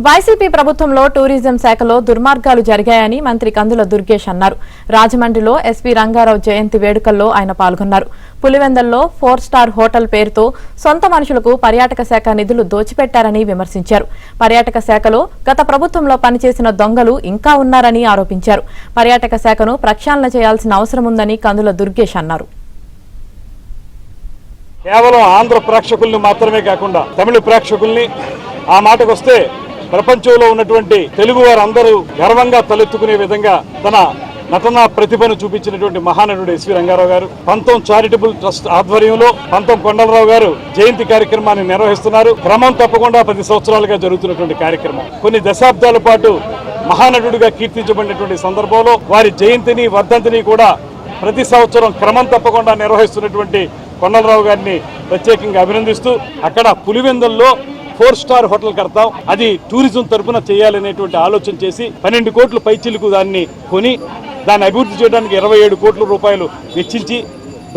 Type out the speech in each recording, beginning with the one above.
YCP ప్రభుత్వంలో tourism శాఖలో దుర్మార్గాలు జరిగాయని మంత్రి కందుల దుర్గేష్ అన్నారు. రాజమండ్రిలో ఎస్పీ రంగారావు జయంతి వేడుకల్లో ఆయన పాల్గొన్నారు. పులివెందల్లో 4 స్టార్ హోటల్ పేరుతో సొంత మనుషులకు పర్యాటక శాఖ నిధులు దోచిపెట్టారని విమర్శించారు. పర్యాటక శాఖలో గత ప్రభుత్వంలో పనిచేసిన దొంగలు ఇంకా ఉన్నారని ఆరోపించారు. పర్యాటక శాఖను ప్రక్షాళన చేయాల్సిన అవసరం ఉందని కందుల దుర్గేష్ అన్నారు. కేవలం ఆంధ్ర ప్రేక్షకుల్ని మాత్రమే కాకుండా తమిళ ప్రేక్షకుల్ని ఆ మాటకొస్తే ప్రపంచంలో ఉన్నటువంటి తెలుగు వారందరూ గర్వంగా తలెత్తుకునే విధంగా తన నటనా ప్రతిభను చూపించినటువంటి మహానటుడు ఎస్వి రంగారావు గారు పంతం చారిటబుల్ ట్రస్ట్ ఆధ్వర్యంలో పంతం కొండలరావు గారు జయంతి కార్యక్రమాన్ని నిర్వహిస్తున్నారు. క్రమం తప్పకుండా 10 సంవత్సరాలుగా జరుగుతున్నటువంటి కార్యక్రమం. కొన్ని దశాబ్దాల పాటు మహానటుడిగా కీర్తించబడినటువంటి సందర్భంలో వారి జయంతిని వర్ధంతిని కూడా ప్రతి సంవత్సరం క్రమం తప్పకుండా నిర్వహిస్తున్నటువంటి కొండలరావు గారిని ప్రత్యేకంగా అభినందిస్తూ అక్కడ పులివెందుల్లో 4 స్టార్ హోటల్ కడతాం, అది టూరిజం తరఫున చేయాలనేటువంటి ఆలోచన చేసి 12 కోట్ల పైచిలకు దాన్ని కొని దాన్ని అభివృద్ధి చేయడానికి 27 కోట్ల రూపాయలు వెచ్చించి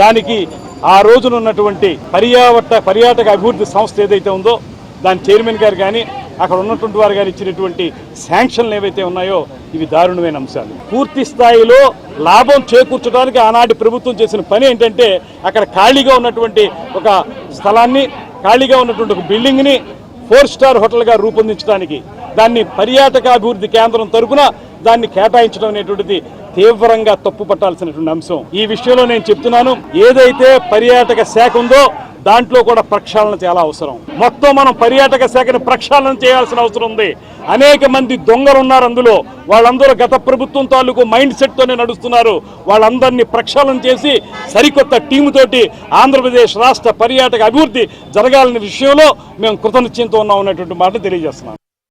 దానికి ఆ రోజున ఉన్నటువంటి పర్యాటక అభివృద్ధి సంస్థ ఏదైతే ఉందో దాని చైర్మన్ గారు కానీ అక్కడ ఉన్నటువంటి వారు గారు ఇచ్చినటువంటి శాంక్షన్లు ఏవైతే ఉన్నాయో ఇవి దారుణమైన అంశాలు. పూర్తి స్థాయిలో లాభం చేకూర్చడానికి ఆనాటి ప్రభుత్వం చేసిన పని ఏంటంటే అక్కడ ఖాళీగా ఉన్నటువంటి ఒక స్థలాన్ని ఖాళీగా ఉన్నటువంటి ఒక బిల్డింగ్ని 4 స్టార్ హోటల్గా రూపొందించడానికి దాన్ని పర్యాటక అభివృద్ధి కేంద్రం తరఫున దాన్ని కేటాయించడం అనేటువంటిది తీవ్రంగా తప్పు పట్టాల్సినటువంటి అంశం. ఈ విషయంలో నేను చెప్తున్నాను, ఏదైతే పర్యాటక శాఖ ఉందో దాంట్లో కూడా ప్రక్షాళన చాలా అవసరం. మొత్తం మనం పర్యాటక శాఖను ప్రక్షాళన చేయాల్సిన అవసరం ఉంది. అనేక మంది దొంగలు ఉన్నారు అందులో. వాళ్ళందరూ గత ప్రభుత్వం తాలూకు మైండ్ సెట్తోనే నడుస్తున్నారు. వాళ్ళందరినీ ప్రక్షాళన చేసి సరికొత్త టీముతోటి ఆంధ్రప్రదేశ్ రాష్ట్ర పర్యాటక అభివృద్ధి జరగాలనే విషయంలో మేము కృతనిశ్చయంతో ఉన్నాం అనేటువంటి మాట తెలియజేస్తున్నాను.